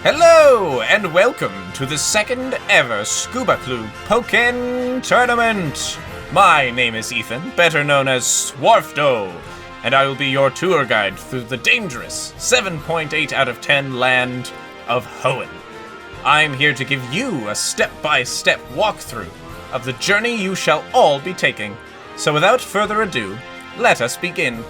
Hello, and welcome to the second ever Scooba Cloob Pokken Tournament! My name is Ethan, better known as Swarfdo, and I will be your tour guide through the dangerous 7.8 out of 10 land of Hoenn. I'm here to give you a step-by-step walkthrough of the journey you shall all be taking. So without further ado, let us begin.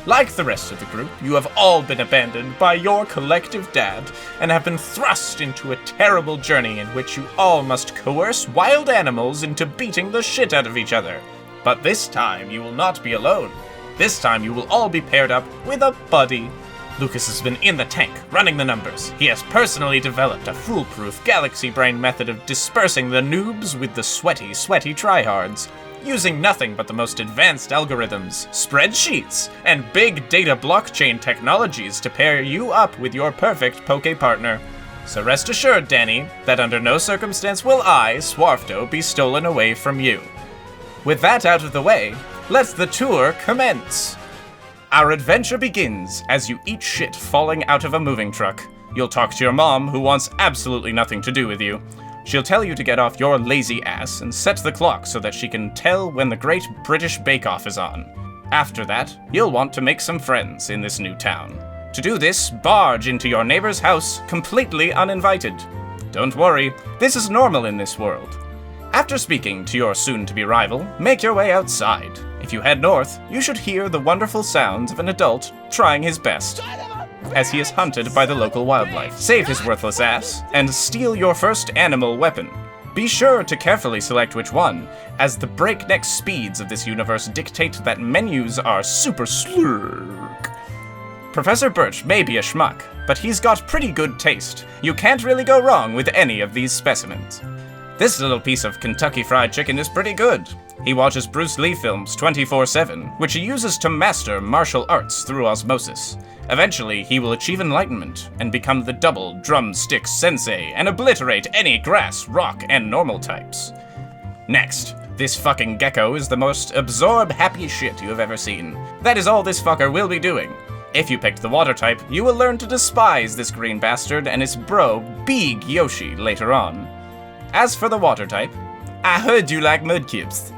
Like the rest of the group, you have all been abandoned by your collective dad and have been thrust into a terrible journey in which you all must coerce wild animals into beating the shit out of each other. But this time, you will not be alone. This time, you will all be paired up with a buddy. Lucas has been in the tank, running the numbers. He has personally developed a foolproof galaxy brain method of dispersing the noobs with the sweaty tryhards, using nothing but the most advanced algorithms, spreadsheets, and big data blockchain technologies to pair you up with your perfect Poke partner. So rest assured, Danny, that under no circumstance will I, Swarfdo, be stolen away from you. With that out of the way, let the tour commence. Our adventure begins as you eat shit falling out of a moving truck. You'll talk to your mom, who wants absolutely nothing to do with you. She'll tell you to get off your lazy ass and set the clock so that she can tell when the Great British Bake Off is on. After that, you'll want to make some friends in this new town. To do this, barge into your neighbor's house completely uninvited. Don't worry, this is normal in this world. After speaking to your soon-to-be rival, make your way outside. If you head north, you should hear the wonderful sounds of an adult trying his best as he is hunted by the local wildlife. Save his worthless ass, and steal your first animal weapon. Be sure to carefully select which one, as the breakneck speeds of this universe dictate that menus are super slurk. Professor Birch may be a schmuck, but he's got pretty good taste. You can't really go wrong with any of these specimens. This little piece of Kentucky Fried Chicken is pretty good. He watches Bruce Lee films 24/7, which he uses to master martial arts through osmosis. Eventually, he will achieve enlightenment and become the double drumstick sensei and obliterate any grass, rock, and normal types. Next, this fucking gecko is the most absorb happy shit you have ever seen. That is all this fucker will be doing. If you picked the water type, you will learn to despise this green bastard and his bro, Big Yoshi, later on. As for the water type, I heard you like mudkips.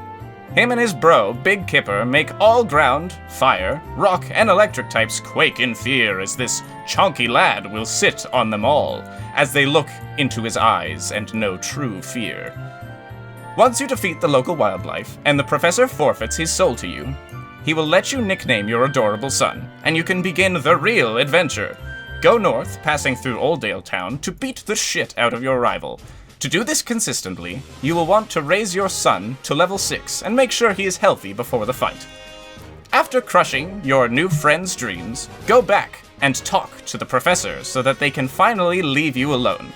Him and his bro, Big Kipper, make all ground, fire, rock, and electric types quake in fear as this chonky lad will sit on them all, as they look into his eyes and know true fear. Once you defeat the local wildlife, and the professor forfeits his soul to you, he will let you nickname your adorable son, and you can begin the real adventure. Go north, passing through Oldale Town, to beat the shit out of your rival. To do this consistently, you will want to raise your son to level 6 and make sure he is healthy before the fight. After crushing your new friend's dreams, go back and talk to the professor so that they can finally leave you alone.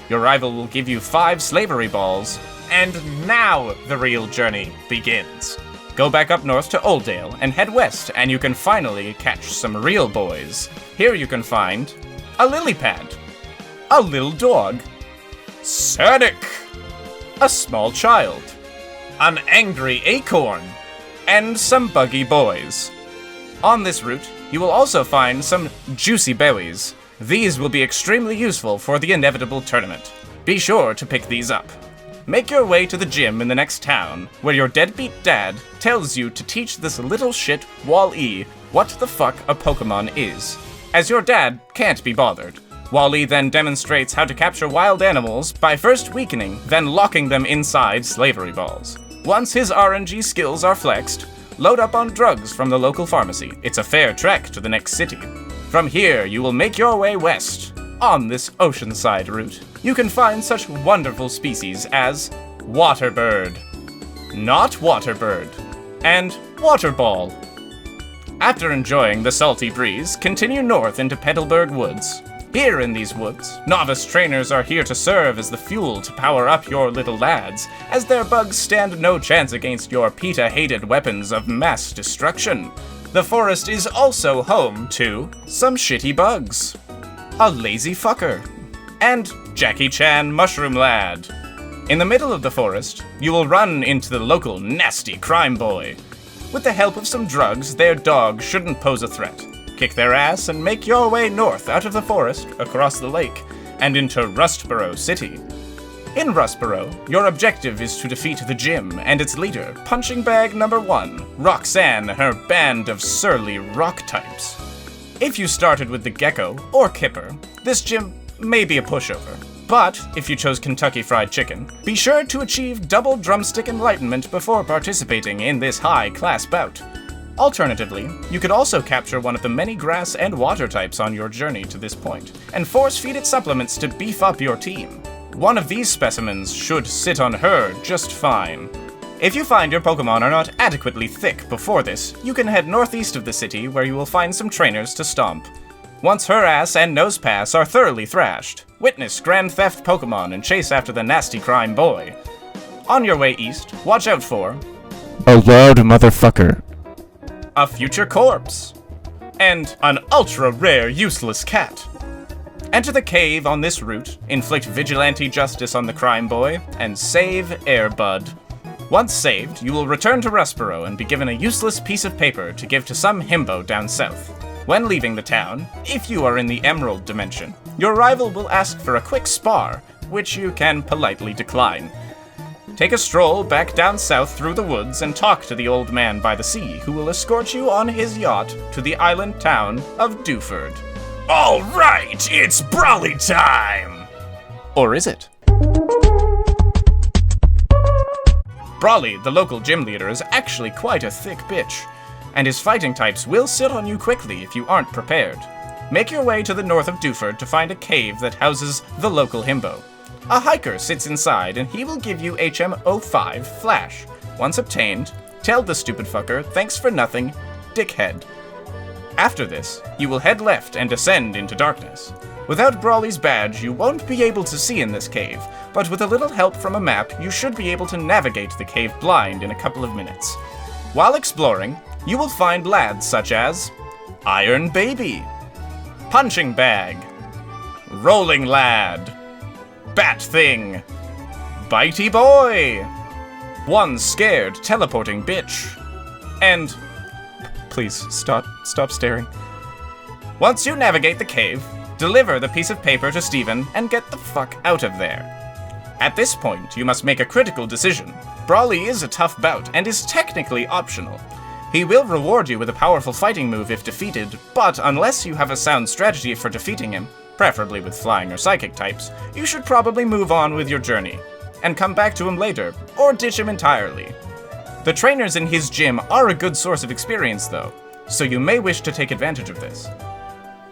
Your rival will give you 5 slavery balls, and now the real journey begins. Go back up north to Oldale and head west, and you can finally catch some real boys. Here you can find a lily pad, a little dog, Sonic, a small child, an angry acorn, and some buggy boys. On this route, you will also find some juicy berries. These will be extremely useful for the inevitable tournament. Be sure to pick these up. Make your way to the gym in the next town, where your deadbeat dad tells you to teach this little shit Wall-E what the fuck a Pokemon is, as your dad can't be bothered. Wall-E then demonstrates how to capture wild animals by first weakening, then locking them inside slavery balls. Once his RNG skills are flexed, load up on drugs from the local pharmacy. It's a fair trek to the next city. From here, you will make your way west. On this oceanside route, you can find such wonderful species as Waterbird, Not Waterbird, and Waterball. After enjoying the salty breeze, continue north into Petalburg Woods. Here in these woods, novice trainers are here to serve as the fuel to power up your little lads, as their bugs stand no chance against your PETA-hated weapons of mass destruction. The forest is also home to some shitty bugs, a lazy fucker, and Jackie Chan Mushroom Lad. In the middle of the forest, you will run into the local nasty crime boy. With the help of some drugs, their dog shouldn't pose a threat. kick their ass, and make your way north out of the forest, across the lake, and into Rustboro City. In Rustboro, your objective is to defeat the gym and its leader, Punching Bag Number 1, Roxanne and her band of surly rock types. If you started with the Gecko or Kipper, this gym may be a pushover. But if you chose Kentucky Fried Chicken, be sure to achieve double drumstick enlightenment before participating in this high-class bout. Alternatively, you could also capture one of the many grass and water types on your journey to this point, and force-feed it supplements to beef up your team. One of these specimens should sit on her just fine. If you find your Pokemon are not adequately thick before this, you can head northeast of the city where you will find some trainers to stomp. Once her ass and Nosepass are thoroughly thrashed, witness Grand Theft Pokemon and chase after the nasty crime boy. On your way east, watch out for a loud motherfucker, a future corpse, and an ultra-rare useless cat. Enter the cave on this route, inflict vigilante justice on the crime boy, and save Airbud. Once saved, you will return to Rustboro and be given a useless piece of paper to give to some himbo down south. When leaving the town, if you are in the Emerald Dimension, your rival will ask for a quick spar, which you can politely decline. Take a stroll back down south through the woods and talk to the old man by the sea, who will escort you on his yacht to the island town of Dewford. All right, it's Brawly time! Or is it? Brawly, the local gym leader, is actually quite a thick bitch, and his fighting types will sit on you quickly if you aren't prepared. Make your way to the north of Dewford to find a cave that houses the local himbo. A hiker sits inside and he will give you HM05 Flash. Once obtained, tell the stupid fucker, thanks for nothing, dickhead. After this, you will head left and descend into darkness. Without Brawly's badge, you won't be able to see in this cave, but with a little help from a map, you should be able to navigate the cave blind in a couple of minutes. While exploring, you will find lads such as Iron Baby, Punching Bag, Rolling Lad, Bat Thing, Bitey Boy, One Scared Teleporting Bitch, and... Please, stop staring. Once you navigate the cave, deliver the piece of paper to Steven and get the fuck out of there. At this point, you must make a critical decision. Brawly is a tough bout and is technically optional. He will reward you with a powerful fighting move if defeated, but unless you have a sound strategy for defeating him, preferably with flying or psychic types, you should probably move on with your journey, and come back to him later, or ditch him entirely. The trainers in his gym are a good source of experience though, so you may wish to take advantage of this.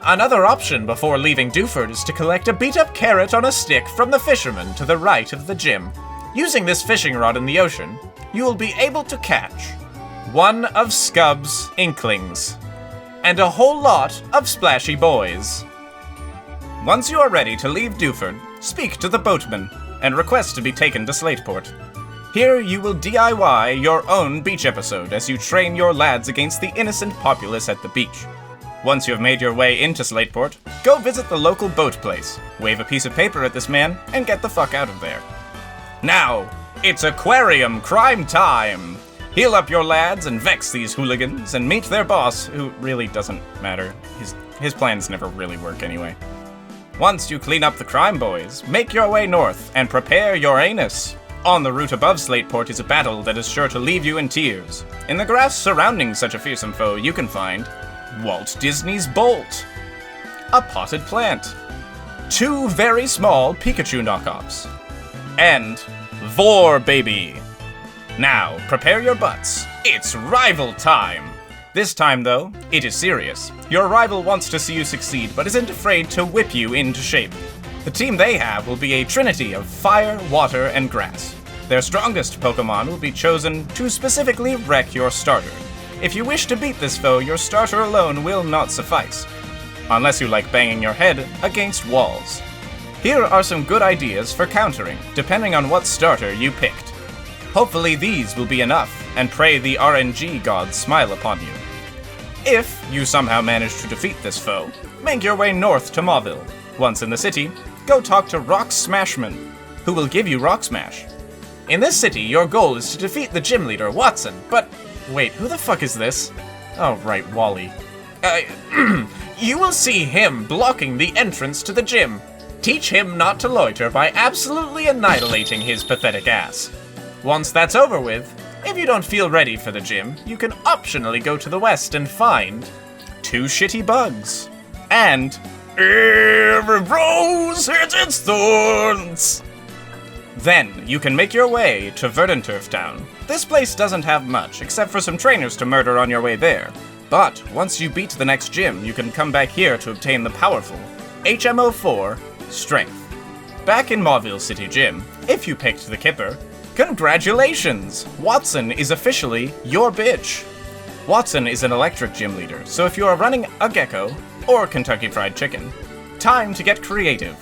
Another option before leaving Dewford is to collect a beat-up carrot on a stick from the fisherman to the right of the gym. Using this fishing rod in the ocean, you will be able to catch one of Scub's Inklings, and a whole lot of splashy boys. Once you are ready to leave Dewford, speak to the boatman, and request to be taken to Slateport. Here you will DIY your own beach episode as you train your lads against the innocent populace at the beach. Once you have made your way into Slateport, go visit the local boat place, wave a piece of paper at this man, and get the fuck out of there. Now, it's aquarium crime time! Heal up your lads and vex these hooligans, and meet their boss, who really doesn't matter. His plans never really work anyway. Once you clean up the crime boys, make your way north and prepare your anus. On the route above Slateport is a battle that is sure to leave you in tears. In the grass surrounding such a fearsome foe, you can find Walt Disney's Bolt, a potted plant, 2 very small Pikachu knockoffs, and Vor Baby. Now, prepare your butts. It's rival time! This time, though, it is serious. Your rival wants to see you succeed, but isn't afraid to whip you into shape. The team they have will be a trinity of fire, water, and grass. Their strongest Pokemon will be chosen to specifically wreck your starter. If you wish to beat this foe, your starter alone will not suffice, unless you like banging your head against walls. Here are some good ideas for countering, depending on what starter you picked. Hopefully these will be enough, and pray the RNG gods smile upon you. If you somehow manage to defeat this foe, make your way north to Mauville. Once in the city, go talk to Rock Smashman, who will give you Rock Smash. In this city, your goal is to defeat the gym leader, Watson, but wait, who the fuck is this? Oh right, Wally. You will see him blocking the entrance to the gym. Teach him not to loiter by absolutely annihilating his pathetic ass. Once that's over with, if you don't feel ready for the gym, you can optionally go to the west and find 2 shitty bugs. And every rose has its thorns. Then you can make your way to Verdanturf Town. This place doesn't have much, except for some trainers to murder on your way there. But once you beat the next gym, you can come back here to obtain the powerful HMO4 Strength. Back in Mauville City Gym, if you picked the Kipper, congratulations! Watson is officially your bitch. Watson is an electric gym leader, so if you are running a Gecko or Kentucky Fried Chicken, time to get creative.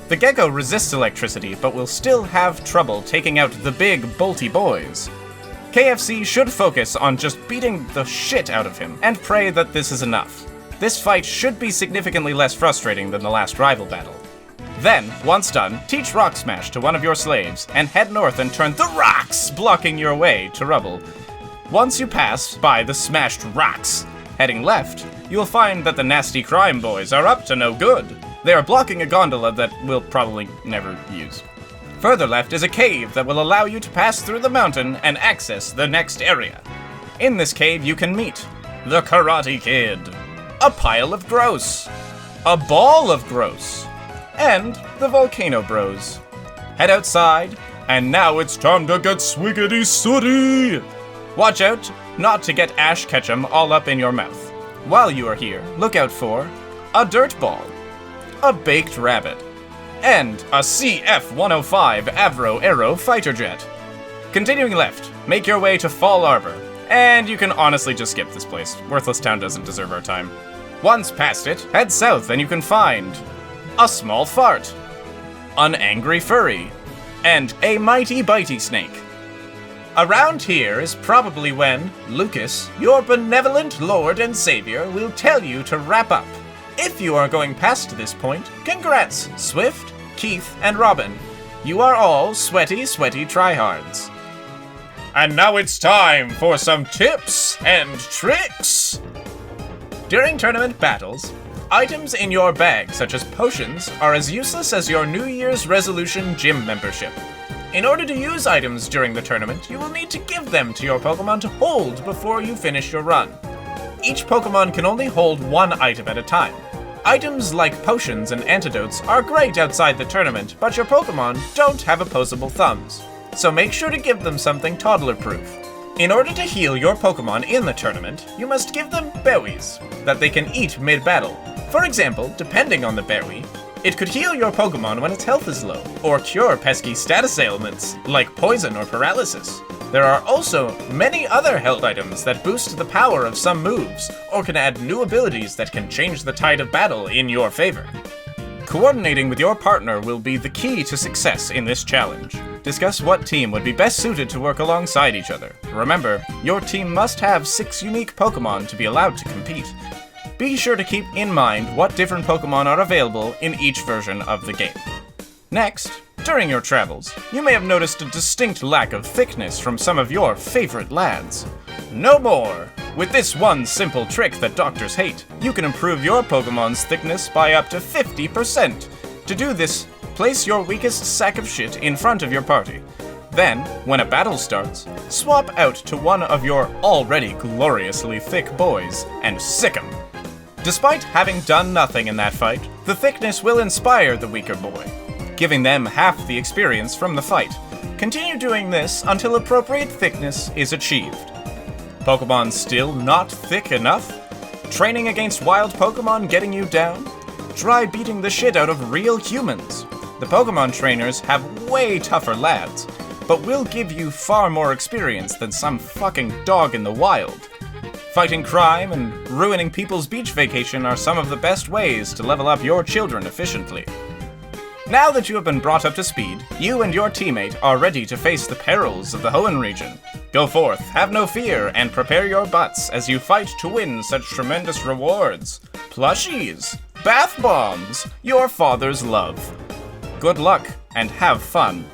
The Gecko resists electricity, but will still have trouble taking out the big, bolty boys. KFC should focus on just beating the shit out of him, and pray that this is enough. This fight should be significantly less frustrating than the last rival battle. Then, once done, teach Rock Smash to one of your slaves, and head north and turn the rocks blocking your way to rubble. Once you pass by the smashed rocks, heading left, you'll find that the nasty crime boys are up to no good. They are blocking a gondola that we'll probably never use. Further left is a cave that will allow you to pass through the mountain and access the next area. In this cave you can meet the Karate Kid, a pile of gross, a ball of gross, and the Volcano Bros. Head outside, and now it's time to get swiggity sooty! Watch out not to get Ash Ketchum all up in your mouth. While you are here, look out for a dirt ball, a baked rabbit, and a CF-105 Avro Aero fighter jet. Continuing left, make your way to Fall Arbor, and you can honestly just skip this place. Worthless Town doesn't deserve our time. Once past it, head south and you can find a small fart, an angry furry, and a mighty bitey snake. Around here is probably when Lucas, your benevolent lord and savior, will tell you to wrap up. If you are going past this point, congrats, Swift, Keith, and Robin. You are all sweaty tryhards. And now it's time for some tips and tricks! During tournament battles, items in your bag, such as potions, are as useless as your New Year's resolution gym membership. In order to use items during the tournament, you will need to give them to your Pokemon to hold before you finish your run. Each Pokemon can only hold one item at a time. Items like potions and antidotes are great outside the tournament, but your Pokemon don't have opposable thumbs, so make sure to give them something toddler-proof. In order to heal your Pokemon in the tournament, you must give them berries that they can eat mid-battle. For example, depending on the berry, it could heal your Pokemon when its health is low, or cure pesky status ailments like poison or paralysis. There are also many other held items that boost the power of some moves, or can add new abilities that can change the tide of battle in your favor. Coordinating with your partner will be the key to success in this challenge. Discuss what team would be best suited to work alongside each other. Remember, your team must have 6 unique Pokemon to be allowed to compete. Be sure to keep in mind what different Pokemon are available in each version of the game. Next, during your travels, you may have noticed a distinct lack of thickness from some of your favorite lads. No more! With this one simple trick that doctors hate, you can improve your Pokemon's thickness by up to 50%. To do this, place your weakest sack of shit in front of your party. Then, when a battle starts, swap out to one of your already gloriously thick boys and sick 'em. Despite having done nothing in that fight, the thickness will inspire the weaker boy, giving them half the experience from the fight. Continue doing this until appropriate thickness is achieved. Pokemon still not thick enough? Training against wild Pokemon getting you down? Try beating the shit out of real humans. The Pokemon trainers have way tougher lads, but will give you far more experience than some fucking dog in the wild. Fighting crime and ruining people's beach vacation are some of the best ways to level up your children efficiently. Now that you have been brought up to speed, you and your teammate are ready to face the perils of the Hoenn region. Go forth, have no fear, and prepare your butts as you fight to win such tremendous rewards. Plushies, bath bombs, your father's love. Good luck, and have fun.